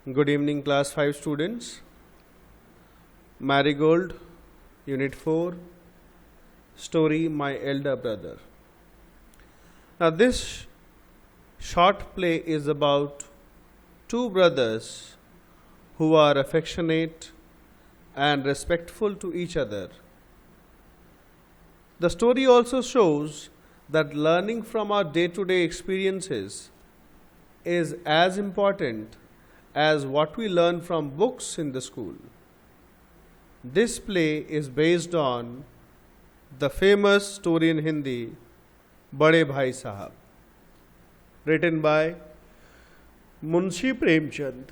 Good evening, class 5 students. Marigold, Unit 4, story My Elder Brother. Now, this short play is about two brothers who are affectionate and respectful to each other. The story also shows that learning from our day-to-day experiences is as important as what we learn from books in the school. This play is based on the famous story in Hindi, Bade Bhai Sahab, written by Munshi Premchand.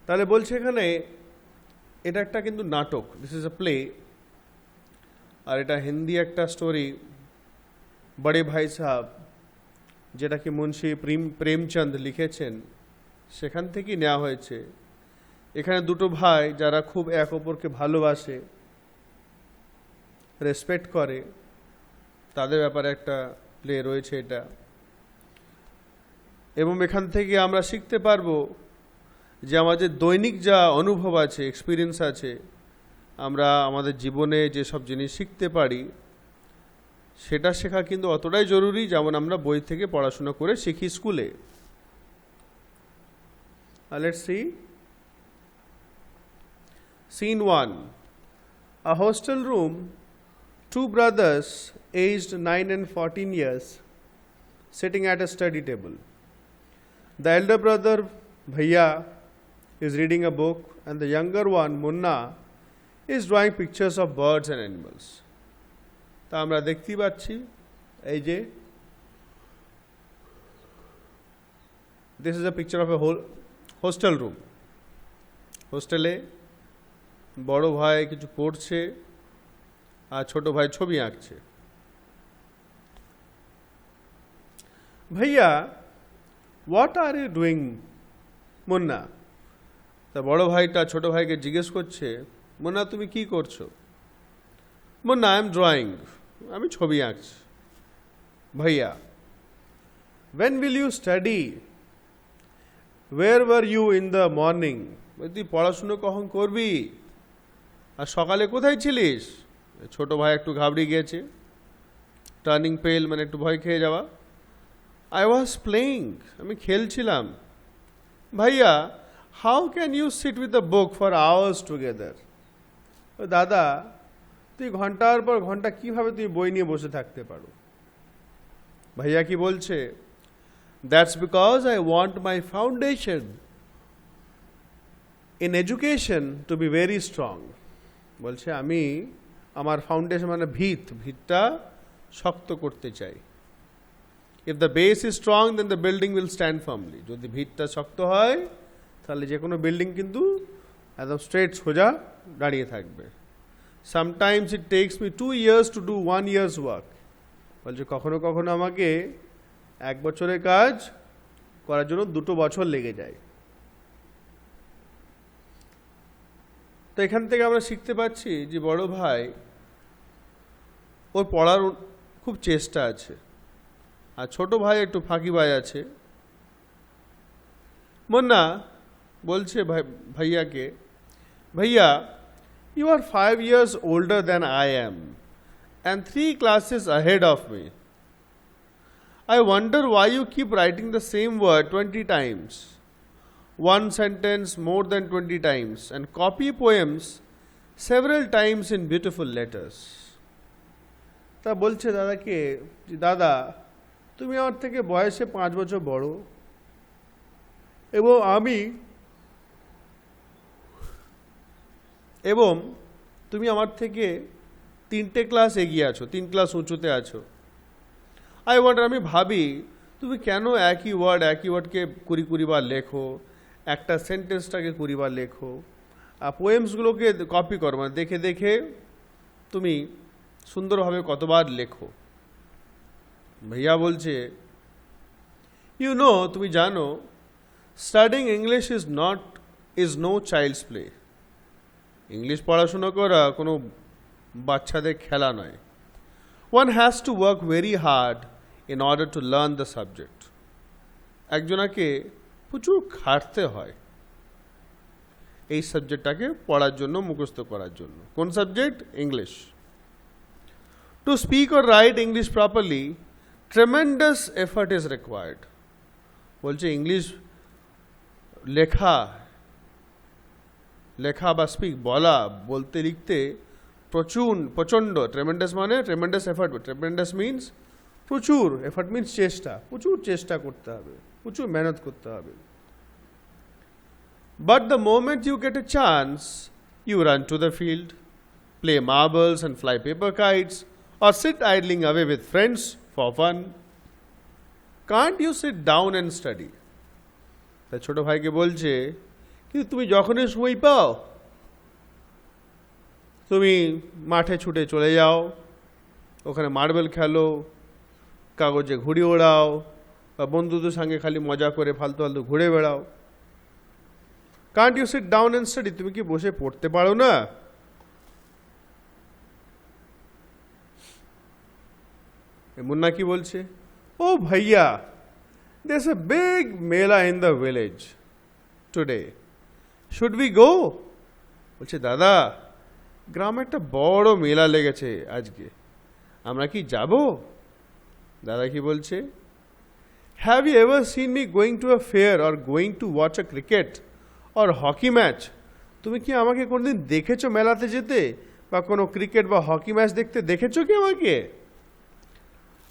তাহলে বলছে এখানে এটা একটা কিন্তু নাটক, this is a play, আর এটা হিন্দি একটা story বড়ে ভাই সাহাব, যেটা কি মুন্সি প্রেমচন্দ লিখেছেন, সেখান থেকেই নেওয়া হয়েছে। এখানে দুটো ভাই যারা খুব এক অপরকে ভালোবাসে, রেসপেক্ট করে, তাদের ব্যাপারে একটা প্লে রয়েছে এটা। এবং এখান থেকে আমরা শিখতে পারবো যে আমাদের দৈনিক যা অনুভব আছে, এক্সপিরিয়েন্স আছে, আমরা আমাদের জীবনে যেসব জিনিস শিখতে পারি সেটা শেখা কিন্তু অতটাই জরুরি যেমন আমরা বই থেকে পড়াশোনা করে শিখি স্কুলে। Let's see. Scene 1. A hostel room, two brothers aged 9 and 14 years sitting at a study table. The elder brother, Bhaiya, is reading a book and the younger one, Munna, is drawing pictures of birds and animals. তা আমরা দেখতে পাচ্ছি এই যে this is a picture of a hostel room. হোস্টেলে বড় ভাই কিছু পড়ছে আর ছোট ভাই ছবি আঁকছে। ভাইয়া, what are you doing, Munna? তা বড় ভাইটা ছোট ভাইকে জিজ্ঞেস করছে, মুন্না তুমি কি করছো? মুন্না, আই এম ড্রয়িং, আমি ছবি আঁকছি। ভাইয়া, when will you study? Where were you in the morning? তুই পড়াশুনো কখন করবি আর সকালে কোথায় ছিলিস? ছোট ভাই একটু ঘাবড়ে গিয়েছে, টার্নিং পেল মানে একটু ভয় খেয়ে যাওয়া। আই ওয়াজ প্লেইং, আমি খেলছিলাম। ভাইয়া, how can you sit with the book for hours together? দাদা, তুই ঘন্টার পর ঘন্টা কিভাবে তুই বই নিয়ে বসে থাকতে পারো? ভাইয়া কি বলছে? That's because I want my foundation in education to be very strong. বলছে আমি আমার ফাউন্ডেশন মানে ভিতটা শক্ত করতে চাই। If the base is strong then the building will stand firmly. যদি ভিতটা শক্ত হয় তাহলে যে কোনো বিল্ডিং কিন্তু একদম স্ট্রেট সোজা দাঁড়িয়ে থাকবে। Sometimes it takes me 2 years to do 1 year's work. বলছে কখনো কখনো আমাকে 1 বছরের কাজ করার জন্য 2 বছর লেগে যায়। তো এখান থেকে আমরা শিখতে পাচ্ছি যে বড় ভাই ওর পড়ার খুব চেষ্টা আছে আর ছোট ভাই একটু ফাঁকিবাজ আছে। মুন্না বলছে ভাইয়াকে, ভাইয়া, you are 5 years older than I am and 3 classes ahead of me. I wonder why you keep writing the same word 20 times, one sentence more than 20 times, and copy poems several times in beautiful letters. তা বলছে দাদাকে, দাদা তুমি আমার থেকে বয়সে 5 বছর বড় এবং তুমি আমার থেকে 3টে ক্লাস এগিয়ে আছো, 3 ক্লাস উঁচুতে আছো। আই ওয়ান্ডার, আমি ভাবি তুমি কেন একই ওয়ার্ডকে 20 বার লেখো, একটা সেন্টেন্সটাকে 20 বার লেখো, আর পোয়েমসগুলোকে কপি করো, মানে দেখে দেখে তুমি সুন্দরভাবে কতবার লেখো। ভাইয়া বলছে, ইউ নো, তুমি জানো, studying English is no child's play. English পড়াশুনো করা কোনো বাচ্চাদের খেলা নয়। One has to work very hard in order to learn the subject. একজনাকে প্রচুর খাটতে হয় এই সাবজেক্টটাকে পড়ার জন্য, মুখস্থ করার জন্য। কোন subject? English. To speak or right English properly tremendous effort is required. বলছে ইংলিশ লেখা বা স্পিক, বলতে লিখতে প্রচণ্ড, ট্রেমেন্ডাস মানে ট্রেমেন্ডাস এফর্ট। ট্রেমেন্ডাস মিনস প্রচুর, এফর্ট মিনস চেষ্টা, প্রচুর চেষ্টা করতে হবে, প্রচুর মেহনত করতে হবে। But the moment you get a chance, you run to the field, play marbles and fly paper kites, or sit idling away with friends for fun. Can't you sit down and study? তাই ছোট ভাইকে বলছে, কিন্তু তুমি যখনই সময় পাও তুমি মাঠে ছুটে চলে যাও, ওখানে মার্বেল খেলো, কাগজে ঘুড়ি ওড়াও, বা বন্ধুদের সঙ্গে খালি মজা করে ফালতু ফালতু ঘুরে বেড়াও। Can't you sit down and study? তুমি কি বসে পড়তে পারো না? মুন্না কি বলছে? ও ভাইয়া, there's a big mela in the village today. Should we go? বলছে দাদা, গ্রামে একটা বড় মেলা লেগেছে আজকে, আমরা কি যাব? দাদা কি বলছে? Have you ever seen me going to a fair or going to watch a cricket or hockey match? তুমি কি আমাকে কোনোদিন দেখেছো মেলাতে যেতে, বা কোনো ক্রিকেট বা হকি ম্যাচ দেখতে দেখেছো কি আমাকে?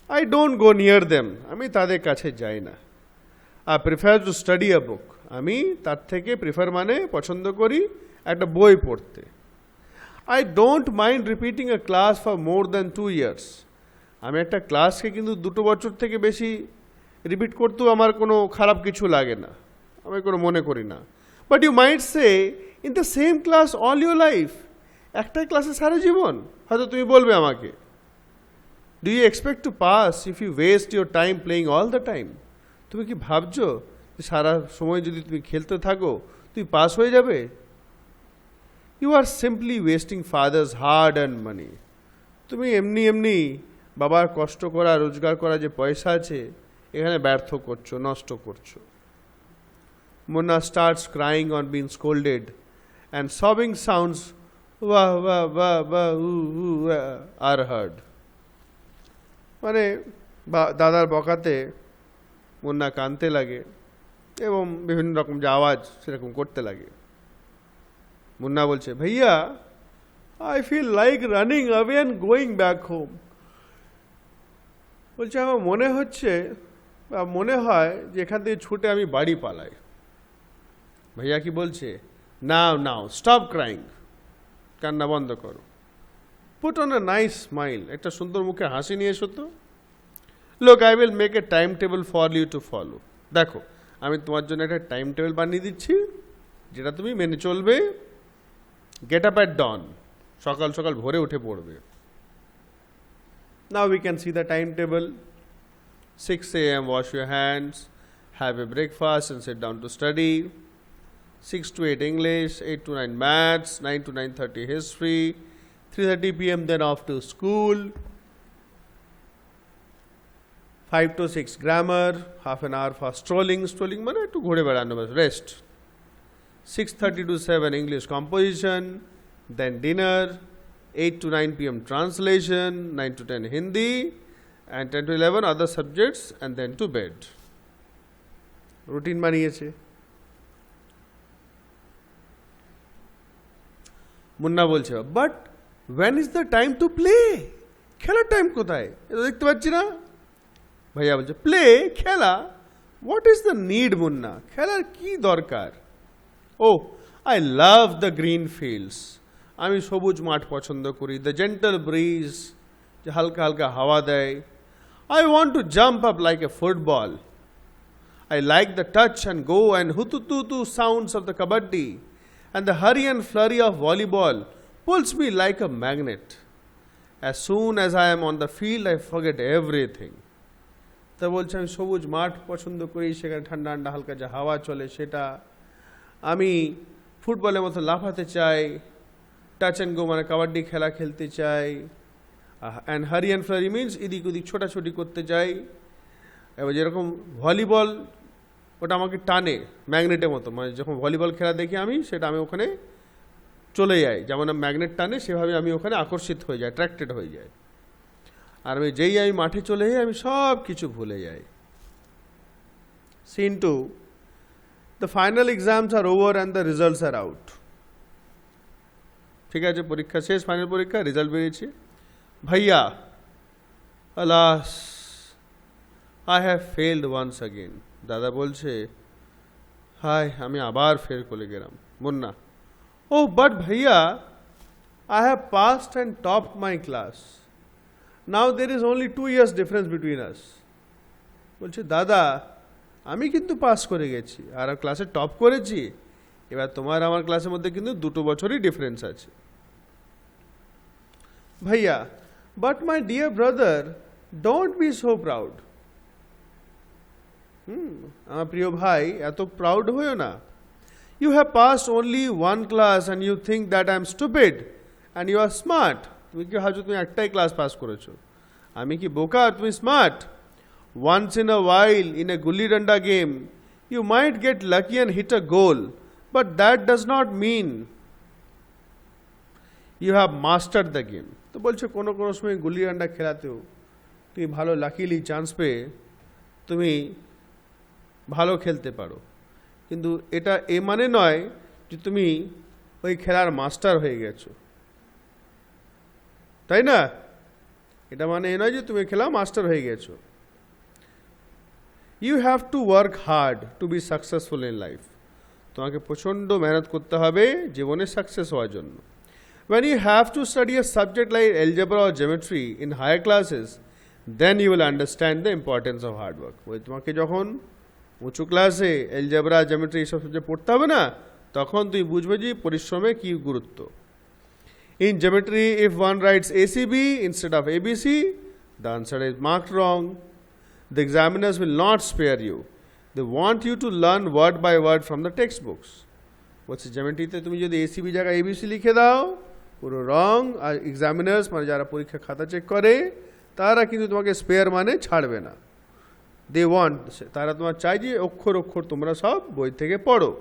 I don't go near them. আমি তাদের কাছে যাই না। I prefer to study a book. আমি তার থেকে প্রিফার মানে পছন্দ করি একটা বই পড়তে। I don't mind repeating a class for more than 2 years. আমি একটা ক্লাসকে কিন্তু 2 বছর থেকে বেশি রিপিট করতেও আমার কোনো খারাপ কিছু লাগে না, আমি কোনো মনে করি না। But you might say, in the same class all your life, একটাই ক্লাসে সারা জীবন? হয়তো তুমি বলবে আমাকে, do you expect to pass if you waste your time playing all the time? তুমি কি ভাবছো যে সারা সময় যদি তুমি খেলতে থাকো তুমি পাস হয়ে যাবে? You are simply wasting father's hard earn money. তুমি এমনি বাবার কষ্ট করা, রোজগার করা যে পয়সা আছে, এখানে ব্যর্থ করছো, নষ্ট করছো। Munna starts crying on being scolded, and sobbing sounds wah wah wah wah are heard. মানে দাদার বকাতে মুন্না কাঁদতে লাগে এবং বিভিন্ন রকম যে আওয়াজ সেরকম করতে লাগে। মুন্না বলছে, ভাইয়া, I feel like running away and going back home. বলছে আমার মনে হয় যে এখান থেকে ছুটে আমি বাড়ি পালাই। ভাইয়া কি বলছে? নাও স্টপ ক্রাইং, কান্না বন্ধ করো। Put on a nice smile, একটা সুন্দর মুখে হাসি নিয়ে এসো তো। লোক, I will make a time table for you to follow. দেখো, আমি তোমার জন্য একটা টাইম টেবিল বানিয়ে দিচ্ছি, যেটা তুমি মেনে চলবে। গেট আপ অ্যাট ডন, সকাল সকাল ভোরে উঠে পড়বে। Now we can see the timetable. 6 a.m. wash your hands, have a breakfast and sit down to study. 6 to 8 English, 8 to 9 maths, 9 to 9:30 history, 3:30 p.m. then off to school. 5 to 6 grammar, half an hour for strolling মানে একটু ঘুরে বেড়ানো, rest. 6:30 to 7 English composition, then dinner. 8 to 9 p.m. translation, 9 to 10 Hindi, and 10 to 11 other subjects, and then to bed. Routine বানিয়েছে। মুন্না বলছে, but when is the time to play? খেলার time কোথায়? এটা দেখতে পাচ্ছি না। ভাইয়া বলছে, প্লে, খেলা? What is the need, Munna? খেলার কি দরকার? Oh, I love the green fields. আমি সবুজ মাঠ পছন্দ করি। দ্য জেন্টল ব্রিজ, যে হালকা হালকা হাওয়া দেয়। I want to jump up like a football. I like the touch and go and hutu sounds of the kabaddi and the hurry and flurry of volleyball pulls me like a magnet. As soon as I am on the field I forget everything. তা বলছে আমি সবুজ মাঠ পছন্দ করি, সেখানে ঠান্ডা ঠান্ডা হালকা যে হাওয়া চলে সেটা। আমি ফুটবলের মতো লাফাতে চাই, টাচ অ্যান্ড গো মানে কাবাডি খেলা খেলতে চাই, অ্যান্ড হারি অ্যান্ড ফ্লারি মিনস এদিক ওদিক ছোটাছুটি করতে চাই। এবার যেরকম ভলিবল ওটা আমাকে টানে ম্যাগনেটের মতো, মানে যখন ভলিবল খেলা দেখি আমি, সেটা আমি ওখানে চলে যাই, যেমন ম্যাগনেট টানে সেভাবে আমি ওখানে আকর্ষিত হয়ে যাই, অ্যাট্রাক্টেড হয়ে যাই। আর আমি মাঠে চলে যাই আমি সব কিছু ভুলে যাই। Scene 2. The final exams are over and the results are out. ঠিক আছে, পরীক্ষা শেষ, ফাইনাল পরীক্ষা, রেজাল্ট বেরিয়েছে। ভাইয়া, alas, I have failed once again. দাদা বলছে, হায় আমি আবার ফেল করে গেলাম। মুন্না, oh but ভাইয়া, I have passed and topped my class. Now there is only 2 years difference between us. বলছে, দাদা আমি কিন্তু পাস করে গেছি আর ক্লাসে টপ করেছি, এবার তোমার আমার ক্লাসের মধ্যে কিন্তু 2 বছরই ডিফারেন্স আছে। ভাইয়া, but my dear brother, don't be so proud. আমার প্রিয় ভাই, এত প্রাউড হইও না। You have passed only 1 class and you think that I am stupid and you are smart. তুমি কি ভাবছো তুমি একটাই ক্লাস পাস করেছো? আমি কি বোকা, তুমি smart? Once in a while in a gulli danda game you might get lucky and hit a goal, but that does not mean you have mastered the game. তো বলছে কোনো কোনো সময় গুল্লি ডান্ডা খেলাতেও তুমি ভালো লাকিলি চান্স পেয়ে তুমি ভালো খেলতে পারো, কিন্তু এটা এ মানে নয় যে তুমি ওই খেলার মাস্টার হয়ে গেছো, তাই না? এটা মানে এ নয় যে তুমি খেলা মাস্টার হয়ে গেছো। You have to work hard to be successful in life. তোমাকে প্রচণ্ড মেহনত করতে হবে জীবনে সাকসেস হওয়ার জন্য। When you have to study a subject like algebra or geometry in higher classes, then you will understand the importance of hard work. ওই তোমাকে যখন উঁচু ক্লাসে এলজেব্রা, জিওমেট্রি এইসব সাবজেক্ট পড়তে হবে না, তখন তুই বুঝবে যে পরিশ্রমে কী গুরুত্ব। In geometry, if one writes ACB instead of ABC, the answer is marked wrong. The examiners will not spare you. They want you to learn word by word from the textbooks. বলছে জ্যামিট্রিতে তুমি যদি ACB জায়গায় ABC লিখে দাও, পুরো রং। আর examiners মানে যারা পরীক্ষা খাতা চেক করে, তারা কিন্তু তোমাকে স্পেয়ার মানে ছাড়বে না। দে ওয়ান্ট, তারা তোমার চাই যে অক্ষর অক্ষর তোমরা সব বই থেকে পড়ো।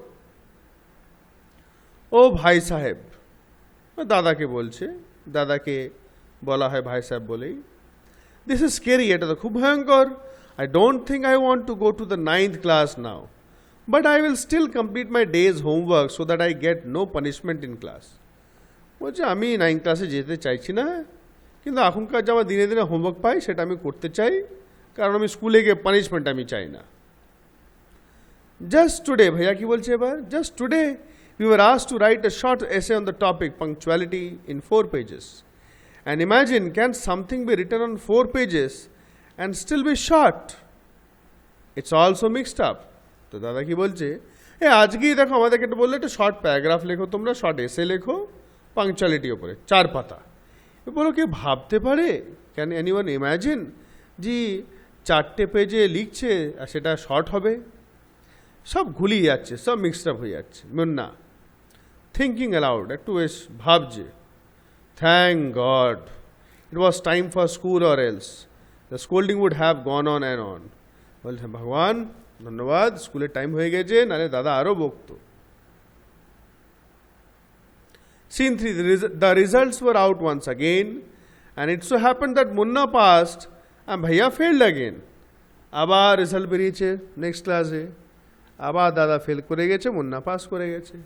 ও ভাই সাহেব, দাদাকে বলছে, দাদাকে বলা হয় ভাই সাহেব বলেই। দিস ইজ স্কেরি, এটা তো খুব ভয়ঙ্কর। I don't think I want to go to the 9th class now, but I will still complete my day's homework so that I get no punishment in class. বলছে আমি 9th ক্লাসে যেতে চাইছি না, কিন্তু এখনকার যে আমার দিনে দিনে হোমওয়ার্ক পাই সেটা আমি করতে চাই, কারণ আমি স্কুলে গিয়ে পানিশমেন্ট আমি চাই না। জাস্ট টুডে, ভাইয়া কি বলছে এবার, just today we were asked to write a short essay on the topic punctuality in 4 pages. And imagine, can something be written on 4 pages and still be short? It's also mixed up. তো দাদা কি বলছে, আজকেই দেখো আমাদেরকে একটা বললো একটা শর্ট প্যারাগ্রাফ লেখো, তোমরা শর্ট এসে লেখো পাংচুয়ালিটির ওপরে 4 পাতা। বলো কি ভাবতে পারে, ক্যান এনিওয়ান ইম্যাজিন যে 4টে পেজে লিখছে আর সেটা শর্ট হবে? সব ঘুলিয়ে যাচ্ছে, সব মিক্সড আপ হয়ে যাচ্ছে। মুন্না থিঙ্কিং অ্যালাউড, একটু বেশ ভাবছে, thank God it was time for school or else the scolding would have gone on and on. বলছে ভগবান ধন্যবাদ, স্কুলের টাইম হয়ে গেছে, নাহলে দাদা আরও বকতো। Scene 3, the results were out once again, and it so happened that Munna passed and Bhaiya failed again. আবার রেজাল্ট বেরিয়েছে নেক্সট ক্লাসে, আবার দাদা ফেল করে গেছে, মুন্না পাস করে গেছে।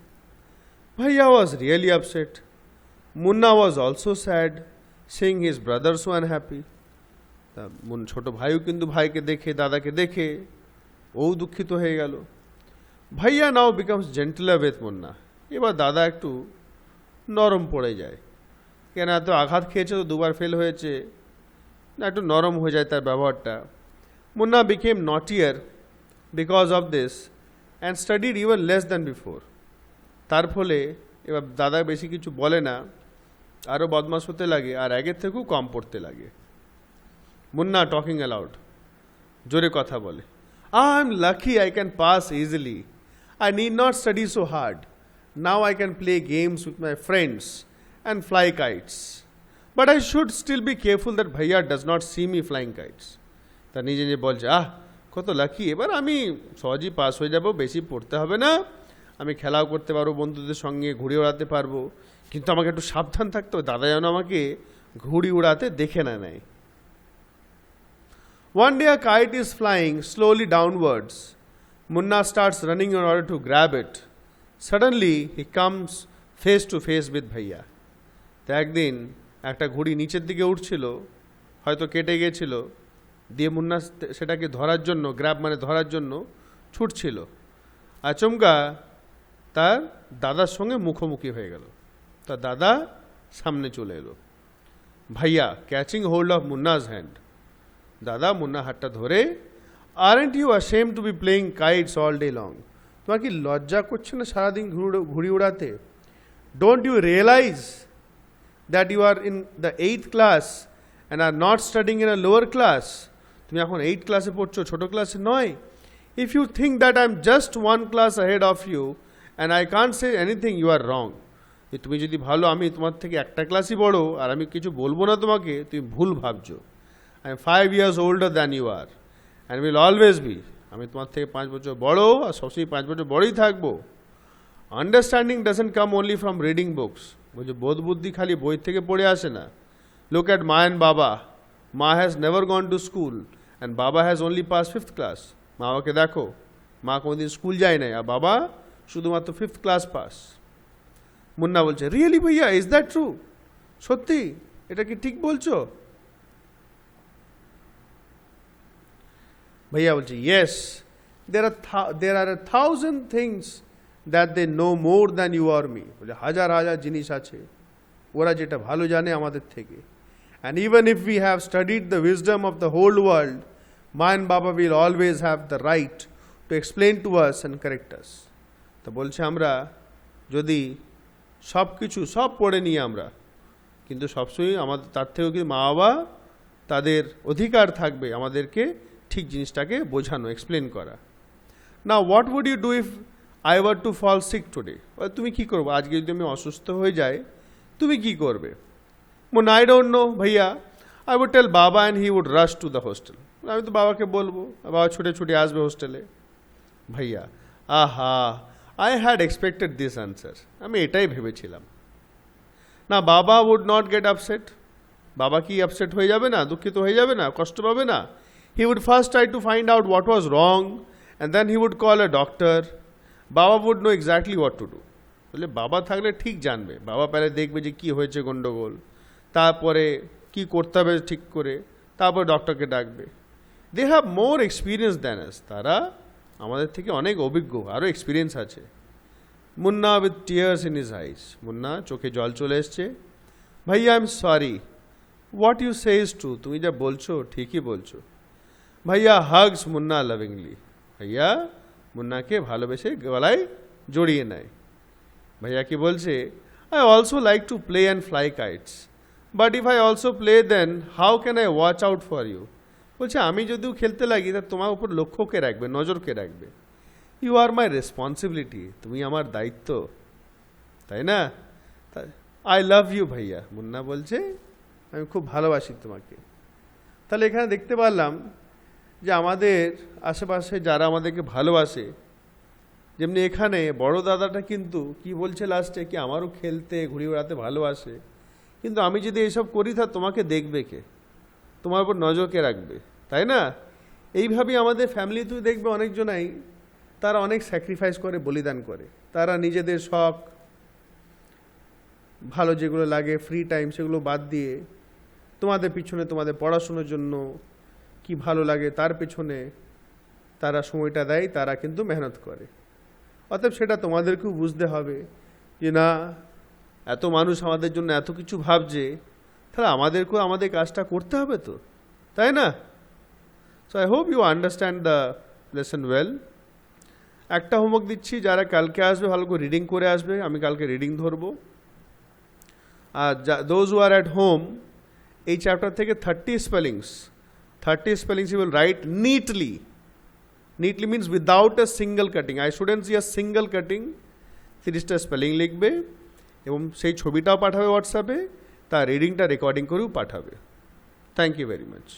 Bhaiya was really upset. Munna was also sad, seeing his brother so unhappy. ছোট ভাইও কিন্তু ভাইকে দেখে, দাদাকে দেখে ও দুঃখিত হয়ে গেল। Bhaiya now becomes gentler with Munna. এবার দাদা একটু নরম পড়ে যায়, কেন এত আঘাত খেয়েছে তো, 2বার ফেল হয়েছে, না একটু নরম হয়ে যায় তার ব্যবহারটা। Munna became naughtier because of this and studied even less than before. তার ফলে এবার দাদা বেশি কিছু বলে না, আরও বদমাশ হতে লাগে আর আগের থেকেও কম পড়তে লাগে। মুন্না টকিং অ্যালাউড, জোরে কথা বলে, I am lucky I can pass easily, I need not study so hard, now I can play games with my friends and fly kites, but I should still be careful that Bhaiya does not see me flying kites. তা নিজে নিজে বলছে, কত lucky, এবার আমি সহজেই pass হয়ে যাব, বেশি পড়তে হবে না, আমি খেলাও করতে পারবো, বন্ধুদের সঙ্গে ঘুড়ি ওড়াতে পারবো, কিন্তু আমাকে একটু সাবধান থাকতে হবে, দাদা যেন আমাকে ঘুড়ি উড়াতে দেখে না নেয়। One day a kite is flying slowly downwards. Munna starts running in order to grab it. Suddenly he comes face to face with Bhaiya. তো একদিন একটা ঘুড়ি নিচের দিকে উঠছিল, হয়তো কেটে গিয়েছিল, দিয়ে মুন্না সেটাকে ধরার জন্য, গ্র্যাব মানে ধরার জন্য ছুটছিল, আচমকা তার দাদার সঙ্গে মুখোমুখি হয়ে গেল। তার দাদা সামনে চলে এলো। ভাইয়া catching hold of Munna's hand, দাদা মুন্না হাতটা ধরে, aren't you ashamed to be playing kites all day long, তোমার কি লজ্জা করছে না সারাদিন ঘুড়ি উড়াতে? Don't you realize that you are in the 8th class and are not studying in a lower class? তুমি এখন 8 ক্লাসে পড়ছো, ছোট ক্লাসে নয়। If you think that I am just 1 class ahead of you and I can't say anything, you are wrong. তুমি যদি ভালো, আমি তোমার থেকে একটা ক্লাসই বড় আর আমি কিছু বলবো না তোমাকে, তুমি ভুল ভাবছো। I am 5 years older than you are and will always be, আমি তোমার থেকে 5 বছর বড় আর সবসময় 5 বছর বড়ই থাকবো। Understanding doesn't come only from reading books, বলছে বোধ বুদ্ধি খালি বই থেকে পড়ে আসে না। লুক অ্যাট মা অ্যান্ড বাবা, মা has never gone to school and বাবা has only pass 5th class. মা বাবাকে দেখো, মা কোনোদিন স্কুল যায় নাই আর বাবা শুধুমাত্র 5th ক্লাস পাস। মুন্না বলছে, রিয়েলি ভাইয়া, ইজ দ্যাট ট্রু? সত্যি এটা কি ঠিক বলছো? ভাইয়া বলছে, yes, there are 1,000 things that they know more than you or me. বলে হাজার হাজার জিনিস আছে ওরা যেটা ভালো জানে আমাদের থেকে। And even if we have studied the wisdom of the whole world, Ma and Baba will always have the right to explain to us and correct us. তো বলছে আমরা যদি সব কিছু সব পড়ে নিই আমরা, কিন্তু সবসময় আমাদের তার থেকেও কিন্তু মা বাবা তাদের অধিকার থাকবে আমাদেরকে ঠিক জিনিসটাকে বোঝানো, এক্সপ্লেন করা। না what would you do if I were to fall sick today, তুমি কী করবো আজকে যদি আমি অসুস্থ হয়ে যাই, তুমি কি করবে? মনে আই ডোন্ট নো ভাইয়া, আই উড টেল বাবা and he would rush to the hostel, আমি তো বাবাকে বলবো, বাবা ছুটে ছুটে আসবে হোস্টেলে। ভাইয়া, আহা, I had expected this answer, আমি এটাই ভেবেছিলাম। না বাবা উড নট গেট আপসেট, বাবা কি আপসেট হয়ে যাবে না, দুঃখিত হয়ে যাবে না, কষ্ট পাবে না? He would first try to find out what was wrong and then he would call a doctor. Baba would know exactly what to do. বলে বাবা থাকলে ঠিক জানবে, বাবা পরে দেখবে যে কি হয়েছে গন্ডগোল, তারপরে কি করতে হবে ঠিক করে, তারপরে ডক্টরকে ডাকবে। They have more experience than us, তারা আমাদের থেকে অনেক অভিজ্ঞ, আরও এক্সপিরিয়েন্স আছে। Munna with tears in his eyes, Munna চোখে জল চলে এসছে। ভাইয়া I am sorry, what you say is true, তুমি যা বলছো ঠিকই বলছো। ভাইয়া হাগস মুন্না লাভিংলি, ভাইয়া মুন্নাকে ভালোবেসে গলায় জড়িয়ে নেয়। ভাইয়া কি বলছে, I also like to play and fly kites, but if I also play then how can I watch out for you? বলছে আমি যদিও খেলতে লাগি তা তোমার উপর লক্ষ্য কে রাখবে, নজর কে রাখবে? ইউ আর মাই রেসপন্সিবিলিটি, তুমি আমার দায়িত্ব, তাই না? আই লাভ ইউ ভাইয়া, মুন্না বলছে আমি খুব ভালোবাসি তোমাকে। তাহলে এখানে দেখতে পারলাম যে আমাদের আশেপাশে যারা আমাদেরকে ভালোবাসে, যেমনি এখানে বড় দাদাটা কিন্তু কি বলছে লাস্টে, কি আমারও খেলতে ঘুড়ি ওড়াতে ভালোবাসে, কিন্তু আমি যদি এইসব করি তা তোমাকে দেখবে কে, তোমার উপর নজর কে রাখবে, তাই না? এইভাবেই আমাদের ফ্যামিলিতেও দেখবে অনেকজনাই তারা অনেক স্যাক্রিফাইস করে, বলিদান করে, তারা নিজেদের শখ ভালো যেগুলো লাগে ফ্রি টাইম সেগুলো বাদ দিয়ে তোমাদের পিছনে, তোমাদের পড়াশোনার জন্য কি ভালো লাগে তার পেছনে তারা সময়টা দেয়, তারা কিন্তু মেহনত করে। অতএব সেটা তোমাদেরকেও বুঝতে হবে যে না, এত মানুষ আমাদের জন্য এত কিছু ভাবছে, তাহলে আমাদেরকেও আমাদের কাজটা করতে হবে তো, তাই না? So I hope you understand the lesson well. একটা হোমওয়ার্ক দিচ্ছি, যারা কালকে আসবে ভালো করে রিডিং করে আসবে, আমি কালকে রিডিং ধরবো। আর those who are at home, এই চ্যাপ্টার থেকে 30 spellings you will write neatly. Neatly means without a single cutting. I shouldn't see a single cutting. 30টা স্পেলিং লিখবে এবং সেই ছবিটাও পাঠাবে হোয়াটসঅ্যাপে, তার রিডিংটা রেকর্ডিং করেও পাঠাবে। Thank you very much.